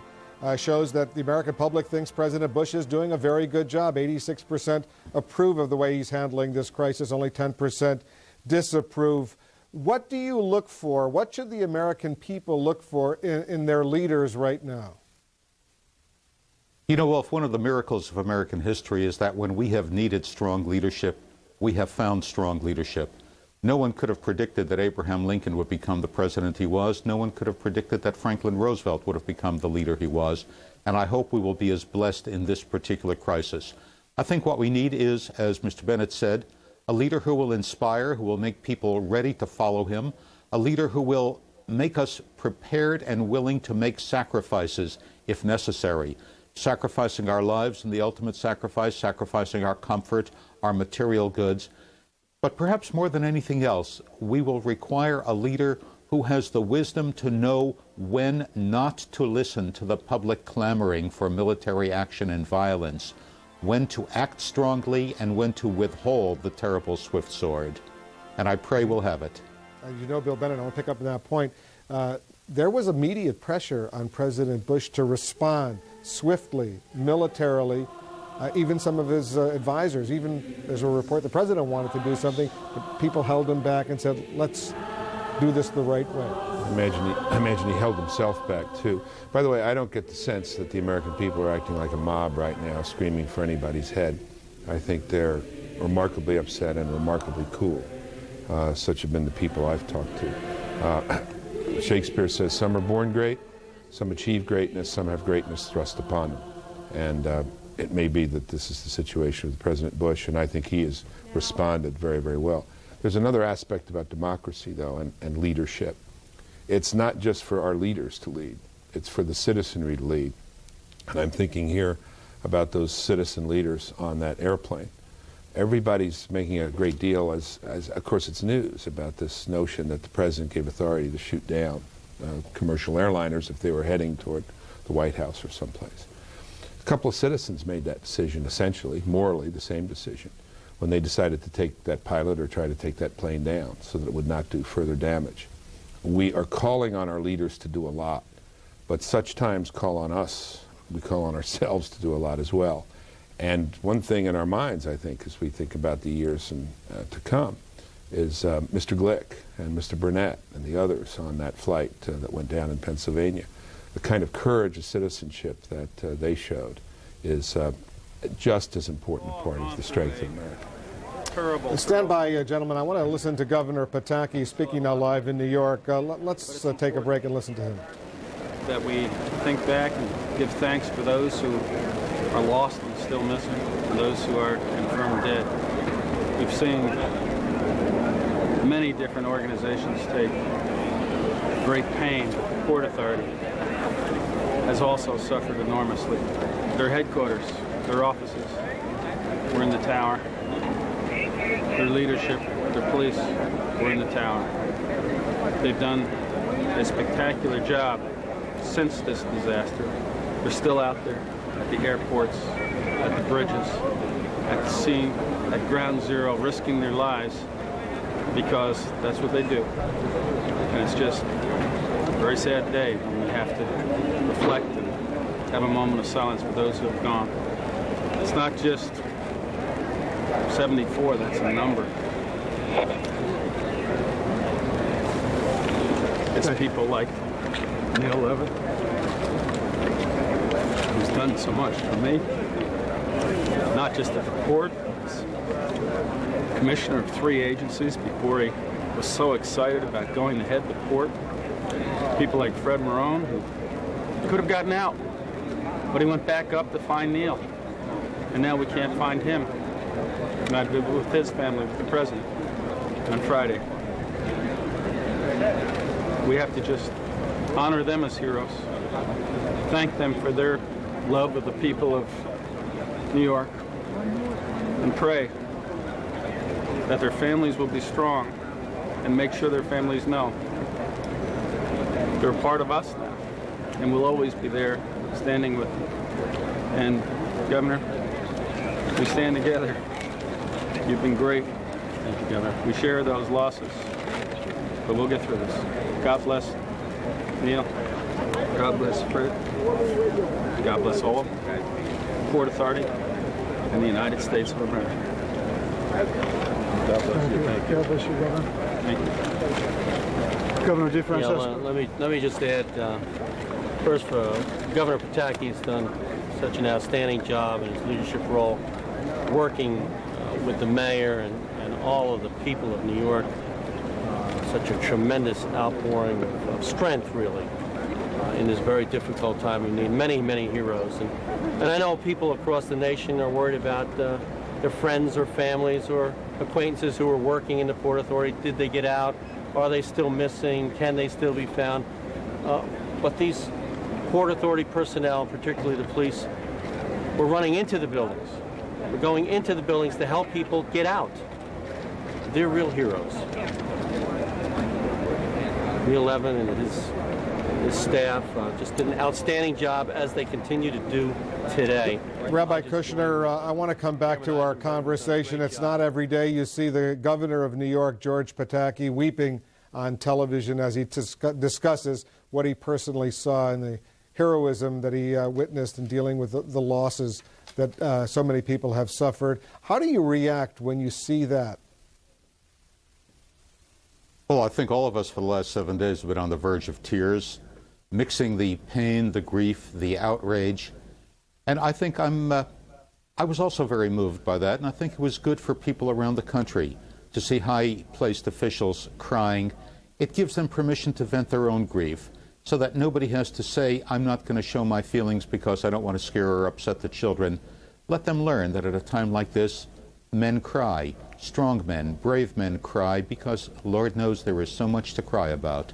shows that the American public thinks President Bush is doing a very good job. 86% approve of the way he's handling this crisis, only 10% disapprove. What do you look for? What should the American people look for in their leaders right now? You know, Wolf, one of the miracles of American history is that when we have needed strong leadership, we have found strong leadership. No one could have predicted that Abraham Lincoln would become the president he was. No one could have predicted that Franklin Roosevelt would have become the leader he was. And I hope we will be as blessed in this particular crisis. I think what we need is, as Mr. Bennett said, a leader who will inspire, who will make people ready to follow him, a leader who will make us prepared and willing to make sacrifices if necessary, sacrificing our lives in the ultimate sacrifice, sacrificing our comfort, our material goods. But perhaps more than anything else, we will require a leader who has the wisdom to know when not to listen to the public clamoring for military action and violence, when to act strongly and when to withhold the terrible swift sword. And I pray we'll have it. You know, Bill Bennett, I want to pick up on that point. There was immediate pressure on President Bush to respond swiftly, militarily. Even some of his advisors, even there's a report the president wanted to do something, but people held him back and said, let's do this the right way. I imagine he held himself back, too. By the way, I don't get the sense that the American people are acting like a mob right now, screaming for anybody's head. I think they're remarkably upset and remarkably cool. Such have been the people I've talked to. Shakespeare says, some are born great, some achieve greatness, some have greatness thrust upon them. And it may be that this is the situation with President Bush, and I think he has responded very, very well. There's another aspect about democracy, though, and leadership. It's not just for our leaders to lead. It's for the citizenry to lead. And I'm thinking here about those citizen leaders on that airplane. Everybody's making a great deal, as of course it's news, about this notion that the president gave authority to shoot down commercial airliners if they were heading toward the White House or someplace. A couple of citizens made that decision, essentially, morally the same decision, when they decided to take that pilot or try to take that plane down so that it would not do further damage. We are calling on our leaders to do a lot, but such times call on us. We call on ourselves to do a lot as well. And one thing in our minds, I think, as we think about the years to come, is Mr. Glick and Mr. Burnett and the others on that flight that went down in Pennsylvania. The kind of courage of citizenship that they showed is just as important a part of the strength of America. Stand by, gentlemen. I want to listen to Governor Pataki speaking now live in New York. Let's take a break and listen to him. That we think back and give thanks for those who are lost and still missing, and those who are confirmed dead. We've seen many different organizations take great pain. The Port Authority has also suffered enormously. Their headquarters their offices were in the tower. Their leadership, their police were in the tower. They've done a spectacular job since this disaster. They're still out there at the airports, at the bridges, at the scene, at ground zero, risking their lives because that's what they do. And it's just a very sad day when we have to reflect and have a moment of silence for those who have gone. It's not just 74, that's a number. It's people like Neil Levin, who's done so much for me, not just at the port, as commissioner of 3 agencies before he was so excited about going to head the port. People like Fred Marone, who could have gotten out, but he went back up to find Neil. And now we can't find him. And I've been with his family, with the president, on Friday. We have to just honor them as heroes, thank them for their love of the people of New York, and pray that their families will be strong and make sure their families know they're a part of us now, and we'll always be there standing with them. And Governor, we stand together. You've been great. Thank you, Governor. We share those losses, but we'll get through this. God bless Neil. God bless Fred. God bless all of them. Port Authority and the United States of America. God bless you. Thank you. God bless you, Governor. Thank you. Governor DeFrancesco. Let me just add, first, Governor Pataki has done such an outstanding job in his leadership role, working with the mayor and all of the people of New York. Such a tremendous outpouring of strength, really, in this very difficult time. We need many, many heroes. And I know people across the nation are worried about their friends or families or acquaintances who are working in the Port Authority. Did they get out? Are they still missing? Can they still be found? But these Port Authority personnel, particularly the police, were running into the buildings. We're going into the buildings to help people get out. They're real heroes. Neil Levin and his staff just did an outstanding job, as they continue to do today. Rabbi Kushner, I want to come back to our conversation. It's not every day you see the governor of New York, George Pataki, weeping on television as he discusses what he personally saw and the heroism that he witnessed in dealing with the losses that so many people have suffered. How do you react when you see that? Well, I think all of us for the last 7 days have been on the verge of tears, mixing the pain, the grief, the outrage. And I think I was also very moved by that, and I think it was good for people around the country to see high-placed officials crying. It gives them permission to vent their own grief, so that nobody has to say, I'm not going to show my feelings because I don't want to scare or upset the children. Let them learn that at a time like this, men cry. Strong men, brave men cry, because Lord knows there is so much to cry about.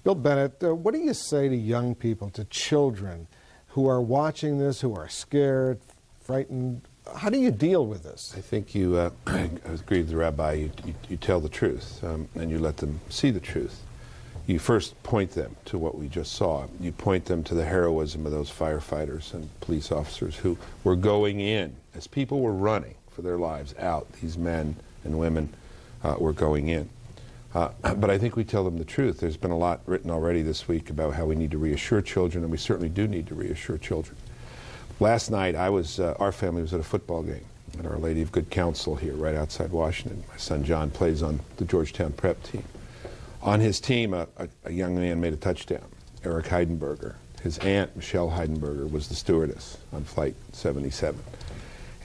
Bill Bennett, what do you say to young people, to children who are watching this, who are scared, frightened? How do you deal with this? I think you, I agree with the rabbi, you tell the truth and you let them see the truth. You first point them to what we just saw. You point them to the heroism of those firefighters and police officers who were going in as people were running for their lives out. These men and women were going in. But I think we tell them the truth. There's been a lot written already this week about how we need to reassure children, and we certainly do need to reassure children. Last night, our family was at a football game at Our Lady of Good Counsel here, right outside Washington. My son John plays on the Georgetown prep team. On his team, a young man made a touchdown, Eric Heidenberger. His aunt, Michelle Heidenberger, was the stewardess on Flight 77.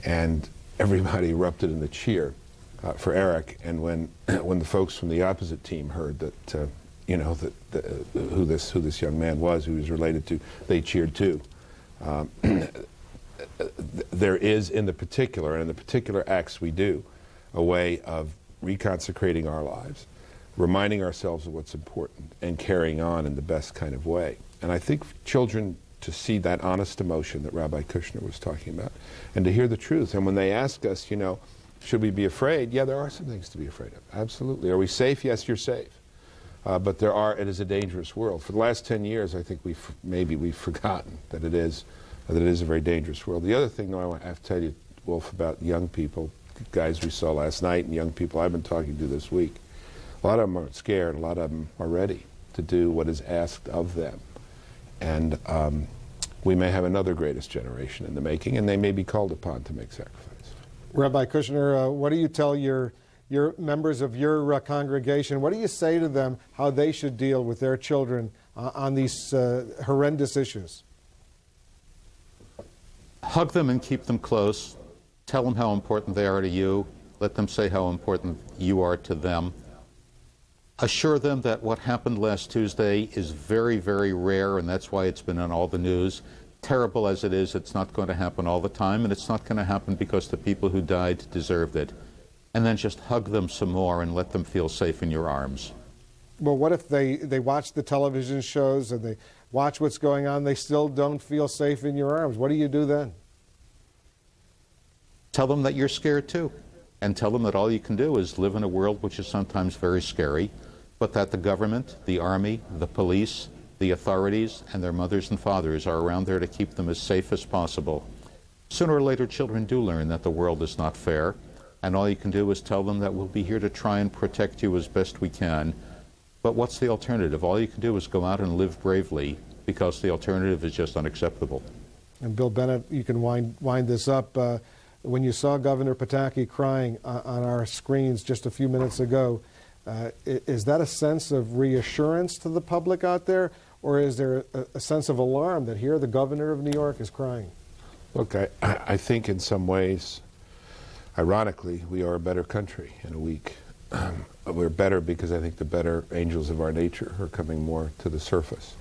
And everybody erupted in a cheer for Eric. And when the folks from the opposite team heard that, who this young man was, who he was related to, they cheered too. There is, in the particular acts we do, a way of reconsecrating our lives, reminding ourselves of what's important, and carrying on in the best kind of way. And I think children to see that honest emotion that Rabbi Kushner was talking about, and to hear the truth. And when they ask us, you know, should we be afraid? Yeah, there are some things to be afraid of. Absolutely. Are we safe? Yes, you're safe. But it is a dangerous world. For the last 10 years, I think we've forgotten that it is a very dangerous world. The other thing, though, I have to tell you, Wolf, about young people, guys we saw last night, and young people I've been talking to this week, a lot of them are scared. A lot of them are ready to do what is asked of them. And we may have another greatest generation in the making, and they may be called upon to make sacrifice. Rabbi Kushner, what do you tell your members of your congregation? What do you say to them how they should deal with their children on these horrendous issues? Hug them and keep them close. Tell them how important they are to you. Let them say how important you are to them. Assure them that what happened last Tuesday is very, very rare, and that's why it's been on all the news. Terrible as it is, it's not going to happen all the time, and it's not going to happen because the people who died deserved it. And then just hug them some more and let them feel safe in your arms. Well, what if they watch the television shows and they watch what's going on, they still don't feel safe in your arms? What do you do then? Tell them that you're scared too. And tell them that all you can do is live in a world which is sometimes very scary, but that the government, the army, the police, the authorities, and their mothers and fathers are around there to keep them as safe as possible. Sooner or later, children do learn that the world is not fair, and all you can do is tell them that we'll be here to try and protect you as best we can. But what's the alternative? All you can do is go out and live bravely, because the alternative is just unacceptable. And Bill Bennett, you can wind this up. When you saw Governor Pataki crying on our screens just a few minutes ago, is that a sense of reassurance to the public out there, or is there a sense of alarm that here the governor of New York is crying? Look, I think in some ways, ironically, we are a better country in a week. We're better because I think the better angels of our nature are coming more to the surface.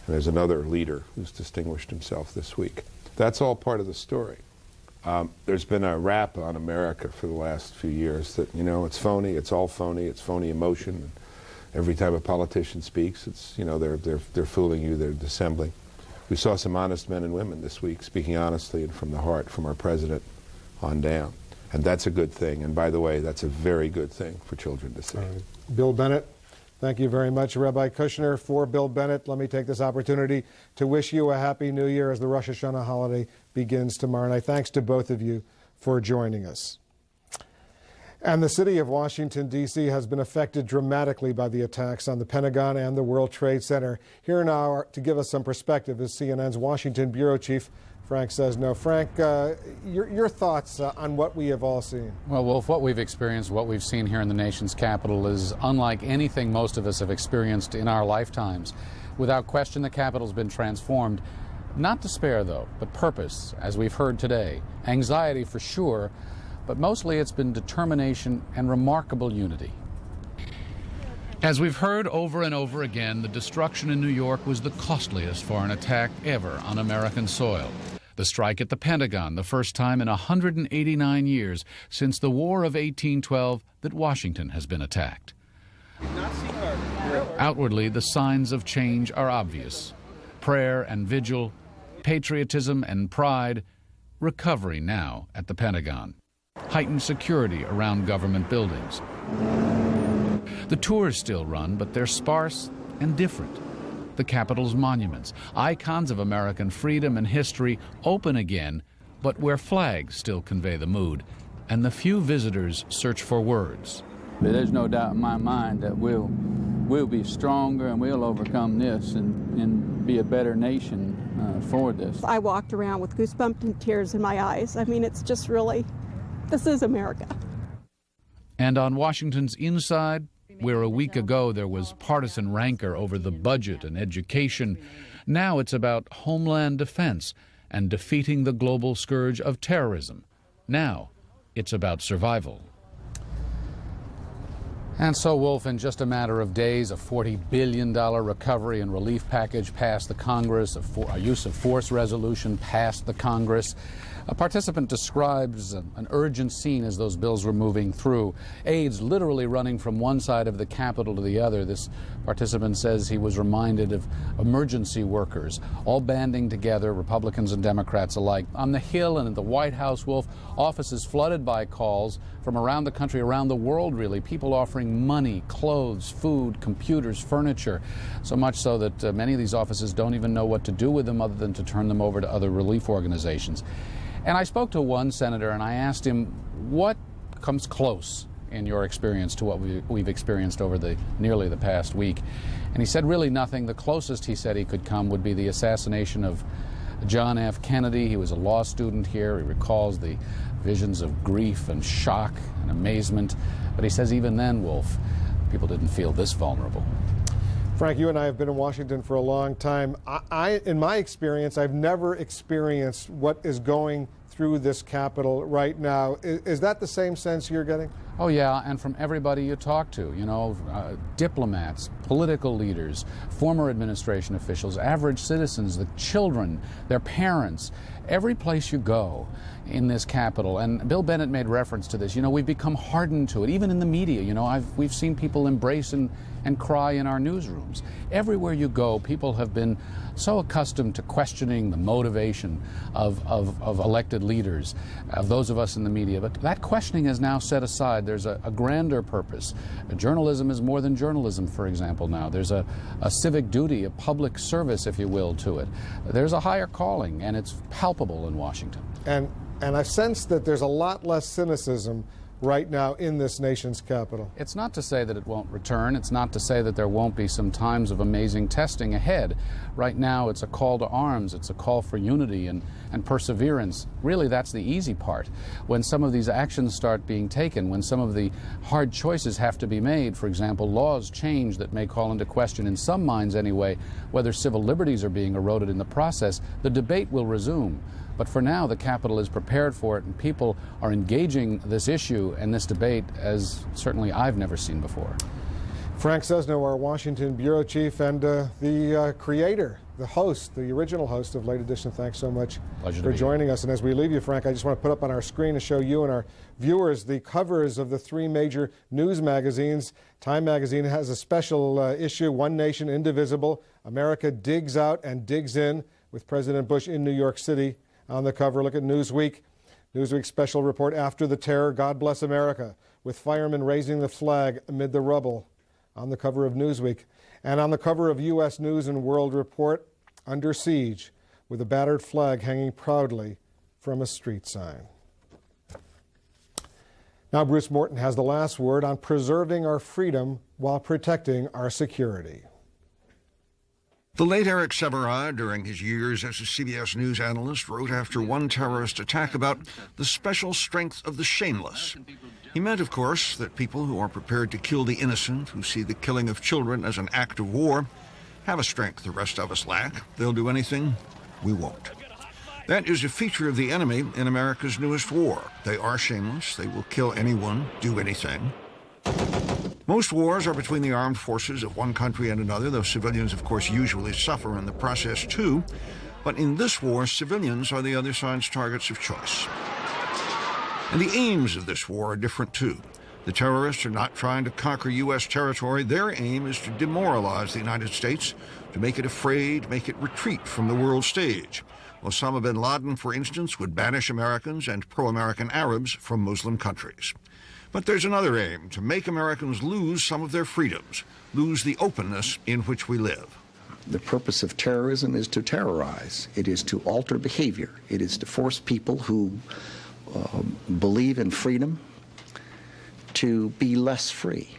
And there's another leader who's distinguished himself this week. That's all part of the story. There's been a rap on America for the last few years that, you know, it's phony, it's all phony, it's phony emotion. And every time a politician speaks, it's, you know, they're fooling you, they're dissembling. We saw some honest men and women this week speaking honestly and from the heart, from our president on down. And that's a good thing. And by the way, that's a very good thing for children to see. Bill Bennett, thank you very much. Rabbi Kushner, for Bill Bennett, let me take this opportunity to wish you a Happy New Year as the Rosh Hashanah holiday begins tomorrow night. Thanks to both of you for joining us. And the city of Washington, D.C. has been affected dramatically by the attacks on the Pentagon and the World Trade Center. Here now to give us some perspective is CNN's Washington Bureau Chief Frank Sesno. Frank, your thoughts on what we have all seen? Well, Wolf, what we've experienced, what we've seen here in the nation's capital is unlike anything most of us have experienced in our lifetimes. Without question, the Capitol's been transformed. Not despair, though, but purpose, as we've heard today. Anxiety, for sure, but mostly it's been determination and remarkable unity. As we've heard over and over again, the destruction in New York was the costliest foreign attack ever on American soil. The strike at the Pentagon, the first time in 189 years since the War of 1812 that Washington has been attacked. Outwardly, the signs of change are obvious. Prayer and vigil, patriotism and pride, recovery now at the Pentagon. Heightened security around government buildings. The tours still run, but they're sparse and different. The Capitol's monuments, icons of American freedom and history, open again, but where flags still convey the mood, and the few visitors search for words. But there's no doubt in my mind that we'll be stronger and we'll overcome this and be a better nation for this. I walked around with goosebumps and tears in my eyes. I mean, it's just really, this is America. And on Washington's inside, where a week ago there was partisan rancor over the budget and education, now it's about homeland defense and defeating the global scourge of terrorism. Now it's about survival. And so, Wolf, in just a matter of days, a $40 billion recovery and relief package passed the Congress, a use of force resolution passed the Congress. A participant describes an urgent scene as those bills were moving through. Aides literally running from one side of the Capitol to the other. This participant says he was reminded of emergency workers, all banding together, Republicans and Democrats alike. On the Hill and at the White House, Wolf, offices flooded by calls from around the country, around the world, really. People offering money, clothes, food, computers, furniture. So much so that many of these offices don't even know what to do with them other than to turn them over to other relief organizations. And I spoke to one senator and I asked him, what comes close in your experience to what we've experienced over nearly the past week? And he said really nothing. The closest he said he could come would be the assassination of John F. Kennedy. He was a law student here. He recalls the visions of grief and shock and amazement. But he says even then, Wolf, people didn't feel this vulnerable. Frank, you and I have been in Washington for a long time. In my experience, I've never experienced what is going through this Capitol right now. Is that the same sense you're getting? Oh, yeah, and from everybody you talk to, you know, diplomats, political leaders, former administration officials, average citizens, the children, their parents, every place you go in this Capitol. And Bill Bennett made reference to this. You know, we've become hardened to it, even in the media. You know, we've seen people embrace and cry in our newsrooms. Everywhere you go, people have been so accustomed to questioning the motivation of elected leaders, of those of us in the media. But that questioning is now set aside. There's a grander purpose. Journalism is more than journalism, for example, now. There's a civic duty, a public service, if you will, to it. There's a higher calling, and it's palpable in Washington. And I sense that there's a lot less cynicism right now in this nation's capital. It's not to say that it won't return. It's not to say that there won't be some times of amazing testing ahead. Right now, it's a call to arms. It's a call for unity and perseverance. Really, that's the easy part. When some of these actions start being taken, when some of the hard choices have to be made, for example, laws change that may call into question, in some minds anyway, whether civil liberties are being eroded in the process, the debate will resume. But for now, the Capitol is prepared for it, and people are engaging this issue and this debate as certainly I've never seen before. Frank Sesno, our Washington bureau chief and the creator, the host, the original host of Late Edition. Thanks so much for joining us. And as we leave you, Frank, I just want to put up on our screen to show you and our viewers the covers of the three major news magazines. Time magazine has a special issue, One Nation Indivisible, America Digs Out and Digs In, with President Bush in New York City on the cover. Look at Newsweek. Newsweek's special report, After the Terror, God Bless America, with firemen raising the flag amid the rubble, on the cover of Newsweek. And on the cover of U.S. News and World Report, Under Siege, with a battered flag hanging proudly from a street sign. Now Bruce Morton has the last word on preserving our freedom while protecting our security. The late Eric Sevareid, during his years as a CBS News analyst, wrote after one terrorist attack about the special strength of the shameless. He meant, of course, that people who are prepared to kill the innocent, who see the killing of children as an act of war, have a strength the rest of us lack. They'll do anything, we won't. That is a feature of the enemy in America's newest war. They are shameless. They will kill anyone, do anything. Most wars are between the armed forces of one country and another, though civilians, of course, usually suffer in the process too. But in this war, civilians are the other side's targets of choice. And the aims of this war are different too. The terrorists are not trying to conquer U.S. territory. Their aim is to demoralize the United States, to make it afraid, make it retreat from the world stage. Osama bin Laden, for instance, would banish Americans and pro-American Arabs from Muslim countries. But there's another aim, to make Americans lose some of their freedoms, lose the openness in which we live. The purpose of terrorism is to terrorize. It is to alter behavior. It is to force people who believe in freedom to be less free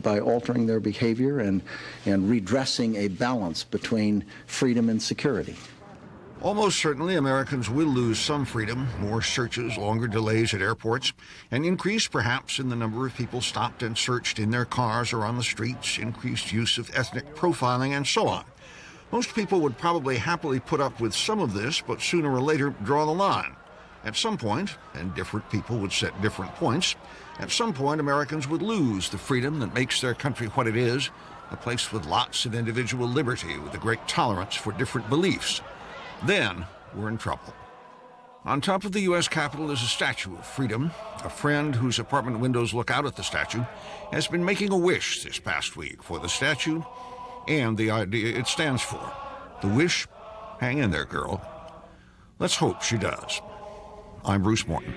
by altering their behavior and redressing a balance between freedom and security. Almost certainly, Americans will lose some freedom, more searches, longer delays at airports, an increase perhaps in the number of people stopped and searched in their cars or on the streets, increased use of ethnic profiling, and so on. Most people would probably happily put up with some of this, but sooner or later draw the line. At some point, and different people would set different points, at some point Americans would lose the freedom that makes their country what it is, a place with lots of individual liberty, with a great tolerance for different beliefs. Then we're in trouble. On top of the U.S. Capitol is a statue of freedom. A friend whose apartment windows look out at the statue has been making a wish this past week for the statue and the idea it stands for. The wish? Hang in there, girl. Let's hope she does. I'm Bruce Morton.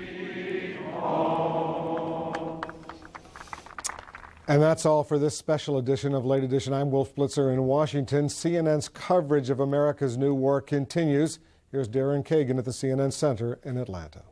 And that's all for this special edition of Late Edition. I'm Wolf Blitzer in Washington. CNN's coverage of America's new war continues. Here's Darren Kagan at the CNN Center in Atlanta.